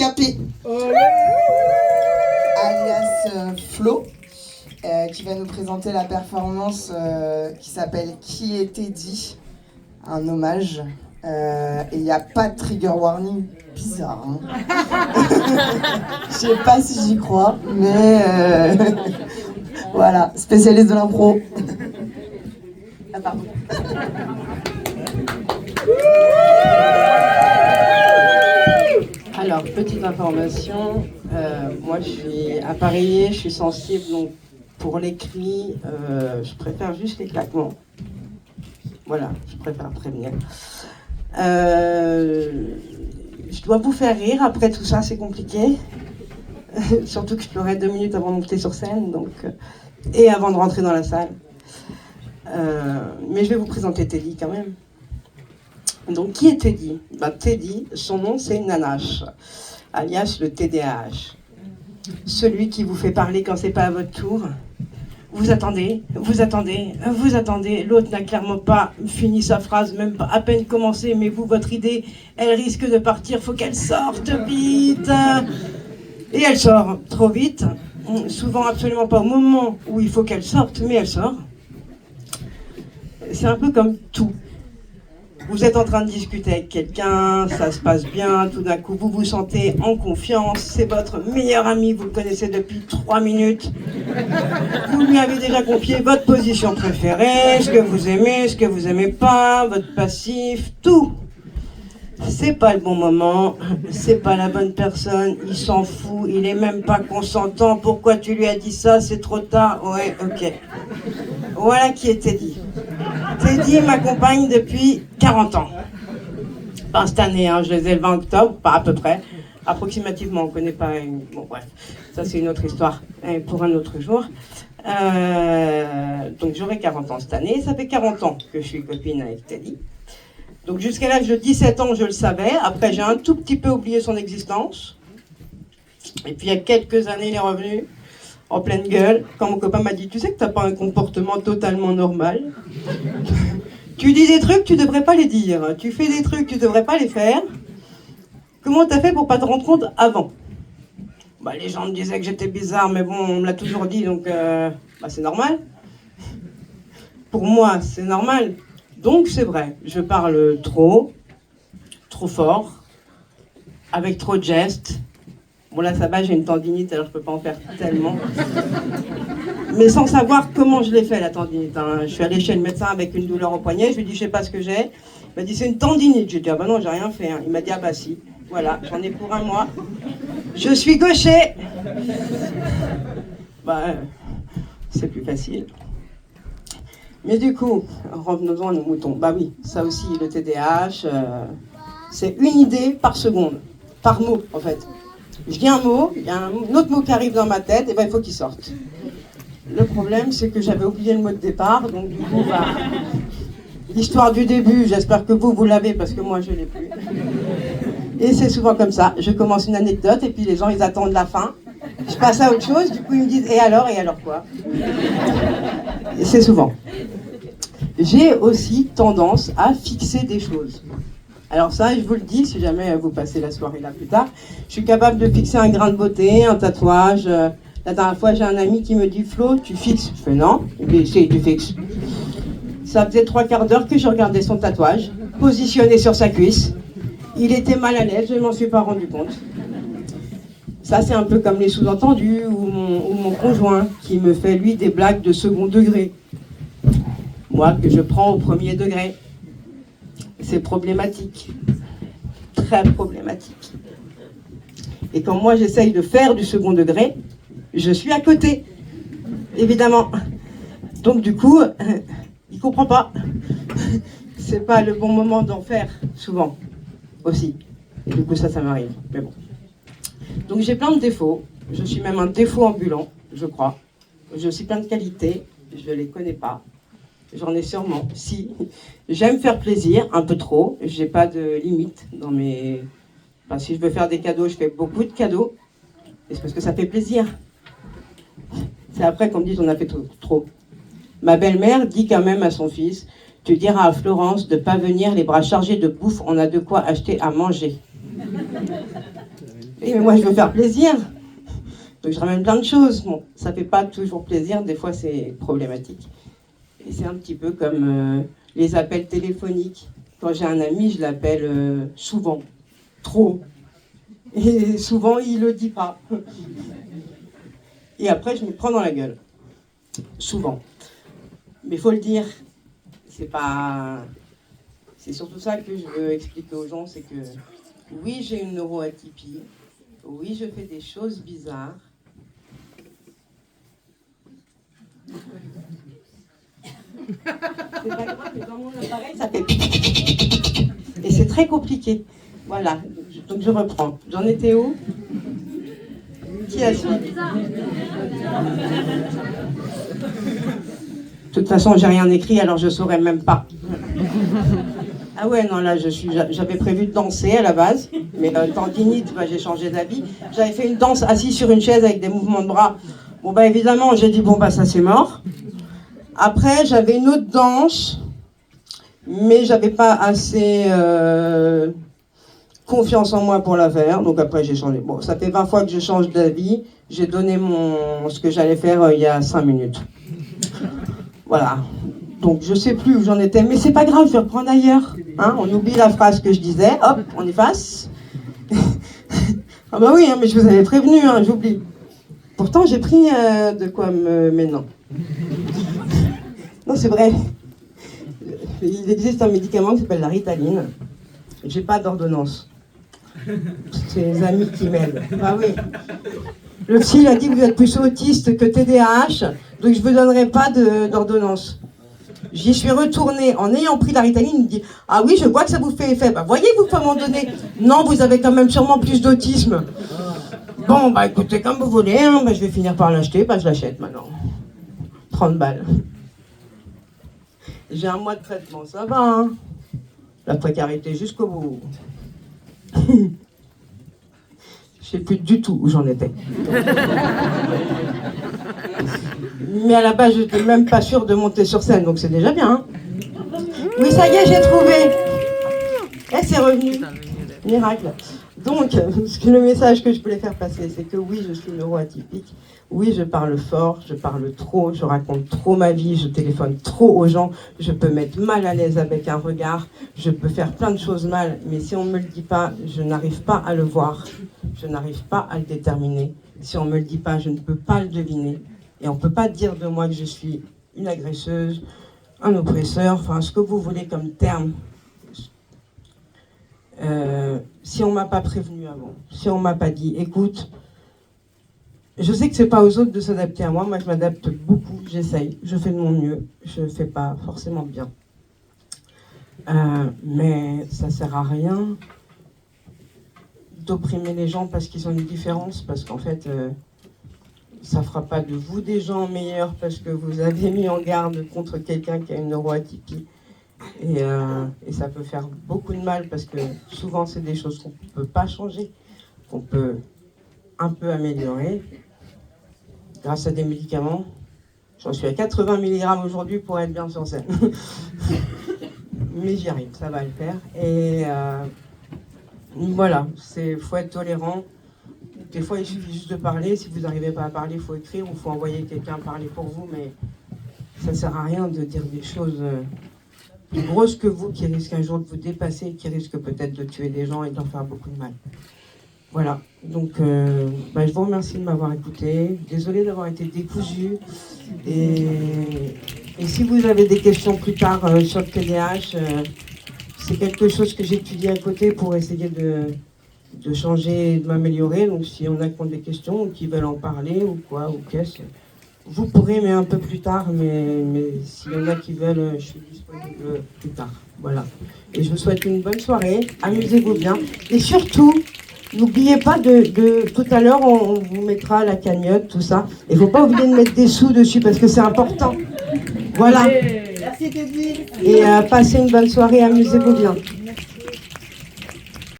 Capé, alias Flo, qui va nous présenter la performance qui s'appelle Qui était dit, un hommage. Et il n'y a pas de trigger warning, bizarre. Hein. Je sais pas si j'y crois, mais voilà, spécialiste de l'impro. Ah, pardon. Alors, petite information, moi je suis appareillée, je suis sensible, donc pour les cris, je préfère juste les claquements. Voilà, je préfère prévenir. Je dois vous faire rire, après tout ça c'est compliqué. Surtout que je pleurais 2 minutes avant de monter sur scène, donc, et avant de rentrer dans la salle. Mais je vais vous présenter Teddy quand même. Donc, qui est Teddy? Teddy, son nom c'est Nanache, alias le TDAH. Celui qui vous fait parler quand c'est pas à votre tour. Vous attendez, vous attendez, vous attendez. L'autre n'a clairement pas fini sa phrase, même pas à peine commencé, mais vous, votre idée, elle risque de partir, faut qu'elle sorte vite. Et elle sort trop vite, souvent absolument pas au moment où il faut qu'elle sorte, mais elle sort. C'est un peu comme tout. Vous êtes en train de discuter avec quelqu'un, ça se passe bien, tout d'un coup vous vous sentez en confiance, c'est votre meilleur ami, vous le connaissez depuis 3 minutes. Vous lui avez déjà confié votre position préférée, ce que vous aimez pas, votre passif, tout. C'est pas le bon moment, c'est pas la bonne personne, il s'en fout, il est même pas consentant, pourquoi tu lui as dit ça, c'est trop tard, ouais, ok. Voilà qui est Teddy. Teddy m'accompagne depuis 40 ans. Pas cette année, hein, je les ai le 20 octobre, pas à peu près. Approximativement, on ne connaît pas. Bon, bref, ça c'est une autre histoire pour un autre jour. Donc j'aurai 40 ans cette année. Ça fait 40 ans que je suis copine avec Teddy. Donc jusqu'à l'âge de 17 ans, je le savais. Après, j'ai un tout petit peu oublié son existence. Et puis il y a quelques années, il est revenu en pleine gueule, quand mon copain m'a dit « Tu sais que t'as pas un comportement totalement normal. Tu dis des trucs, tu devrais pas les dire. Tu fais des trucs, tu devrais pas les faire. Comment t'as fait pour pas te rendre compte avant ?» Les gens me disaient que j'étais bizarre, mais bon, on me l'a toujours dit, donc c'est normal. Pour moi, c'est normal. Donc c'est vrai, je parle trop fort, avec trop de gestes. Bon là ça va, j'ai une tendinite, alors je peux pas en faire tellement. Mais sans savoir comment je l'ai fait la tendinite. Hein. Je suis allée chez le médecin avec une douleur au poignet, je lui ai dit je sais pas ce que j'ai. Il m'a dit c'est une tendinite. J'ai dit ah bah non, j'ai rien fait. Hein. Il m'a dit ah bah si. Voilà, j'en ai pour 1 mois. Je suis gaucher. C'est plus facile. Mais du coup, revenons à nos moutons. Bah oui, ça aussi, le TDAH, c'est une idée par seconde, par mot en fait. Je dis un mot, il y a un autre mot qui arrive dans ma tête, et il faut qu'il sorte. Le problème, c'est que j'avais oublié le mot de départ, donc du coup, l'histoire du début, j'espère que vous l'avez, parce que moi, je ne l'ai plus. Et c'est souvent comme ça, je commence une anecdote, et puis les gens, ils attendent la fin. Je passe à autre chose, du coup, ils me disent, et alors quoi? Et c'est souvent. J'ai aussi tendance à fixer des choses. Alors ça, je vous le dis, si jamais vous passez la soirée là plus tard, je suis capable de fixer un grain de beauté, un tatouage. La dernière fois, j'ai un ami qui me dit « Flo, tu fixes ?» Je fais « Non. » Il me dit « Si, tu fixes. » Ça faisait 3/4 d'heure que je regardais son tatouage, positionné sur sa cuisse. Il était mal à l'aise, je ne m'en suis pas rendu compte. Ça, c'est un peu comme les sous-entendus ou mon conjoint qui me fait, lui, des blagues de second degré. Moi, que je prends au 1er degré. C'est problématique, très problématique. Et quand moi j'essaye de faire du second degré, je suis à côté, évidemment. Donc du coup, il ne comprend pas. C'est pas le bon moment d'en faire, souvent, aussi. Et du coup ça m'arrive, mais bon. Donc j'ai plein de défauts, je suis même un défaut ambulant, je crois. J'ai aussi plein de qualités, je ne les connais pas. J'en ai sûrement, si. J'aime faire plaisir, un peu trop. J'ai pas de limite dans mes... si je veux faire des cadeaux, je fais beaucoup de cadeaux. Et c'est parce que ça fait plaisir. C'est après qu'on me dit on a fait trop. Ma belle-mère dit quand même à son fils « Tu diras à Florence de pas venir les bras chargés de bouffe, on a de quoi acheter à manger. » Et moi, je veux faire plaisir. Donc, je ramène plein de choses. Bon, ça fait pas toujours plaisir. Des fois, c'est problématique. Et c'est un petit peu comme les appels téléphoniques. Quand j'ai un ami, je l'appelle souvent. Trop. Et souvent, il le dit pas. Et après, je me prends dans la gueule. Souvent. Mais il faut le dire. C'est surtout ça que je veux expliquer aux gens, c'est que oui, j'ai une neuroatypie, oui, je fais des choses bizarres. C'est pas grave, mais dans mon appareil, ça fait... Et c'est très compliqué. Voilà, donc je reprends. J'en étais où? Qui a suivi? De toute façon, j'ai rien écrit, alors je saurais même pas. Ah ouais, non, là, j'avais prévu de danser à la base, mais tendinite, j'ai changé d'avis. J'avais fait une danse assise sur une chaise avec des mouvements de bras. Bon, bah évidemment, j'ai dit, bon, bah ça c'est mort. Après, j'avais une autre danse, mais j'avais pas assez confiance en moi pour la faire, donc après j'ai changé. Bon, ça fait 20 fois que je change d'avis. J'ai donné ce que j'allais faire il y a 5 minutes. Voilà. Donc je sais plus où j'en étais, mais c'est pas grave, je vais reprendre ailleurs. Hein, on oublie la phrase que je disais, hop, on efface. Ah bah oui, hein, mais je vous avais prévenu, hein, j'oublie. Pourtant j'ai pris de quoi me... Mais non. Non, c'est vrai. Il existe un médicament qui s'appelle la Ritaline. J'ai pas d'ordonnance. C'est les amis qui m'aident. Ah oui. Le psy a dit que vous êtes plus autiste que TDAH, donc je ne vous donnerai pas d'ordonnance. J'y suis retournée en ayant pris la Ritaline, il me dit « Ah oui, je vois que ça vous fait effet. Bah, voyez-vous à un moment donné, non, vous avez quand même sûrement plus d'autisme. » Bon, bah écoutez, comme vous voulez, hein, bah, je vais finir par l'acheter, bah je l'achète maintenant. 30 balles. J'ai un mois de traitement, ça va, hein. La précarité jusqu'au bout. Je sais plus du tout où j'en étais. Mais à la base, je n'étais même pas sûre de monter sur scène, donc c'est déjà bien. Hein. Oui, ça y est, j'ai trouvé. Et c'est revenu. Miracle. Donc, le message que je voulais faire passer, c'est que oui, je suis neuroatypique. Oui, je parle fort, je parle trop, je raconte trop ma vie, je téléphone trop aux gens, je peux mettre mal à l'aise avec un regard, je peux faire plein de choses mal, mais si on ne me le dit pas, je n'arrive pas à le voir, je n'arrive pas à le déterminer. Si on ne me le dit pas, je ne peux pas le deviner. Et on ne peut pas dire de moi que je suis une agresseuse, un oppresseur, enfin ce que vous voulez comme terme. Si on ne m'a pas prévenu avant, si on ne m'a pas dit, écoute, je sais que c'est pas aux autres de s'adapter à moi, moi je m'adapte beaucoup, j'essaye, je fais de mon mieux, je fais pas forcément bien. Mais ça sert à rien d'opprimer les gens parce qu'ils ont une différence, parce qu'en fait, ça fera pas de vous des gens meilleurs parce que vous avez mis en garde contre quelqu'un qui a une neuroatypie. Et ça peut faire beaucoup de mal parce que souvent c'est des choses qu'on ne peut pas changer, qu'on peut un peu améliorer grâce à des médicaments. J'en suis à 80 mg aujourd'hui pour être bien sur scène. Mais j'y arrive, ça va le faire. Et voilà, il faut être tolérant. Des fois il suffit juste de parler, si vous n'arrivez pas à parler, il faut écrire ou il faut envoyer quelqu'un parler pour vous, mais ça ne sert à rien de dire des choses plus grosses que vous qui risquent un jour de vous dépasser, qui risquent peut-être de tuer des gens et d'en faire beaucoup de mal. Voilà, donc je vous remercie de m'avoir écouté, désolée d'avoir été décousue, et si vous avez des questions plus tard sur le TDAH, c'est quelque chose que j'étudie à côté pour essayer de changer, de m'améliorer, donc si on a qui ont des questions ou qui veulent en parler ou quoi, ou qu'est-ce, vous pourrez, mais un peu plus tard, mais s'il y en a qui veulent, je suis disponible plus tard, voilà. Et je vous souhaite une bonne soirée, amusez-vous bien, et surtout, n'oubliez pas tout à l'heure, on vous mettra la cagnotte, tout ça. Il ne faut pas oublier de mettre des sous dessus parce que c'est important. Voilà. Merci Teddy. Et passez une bonne soirée, amusez-vous bien.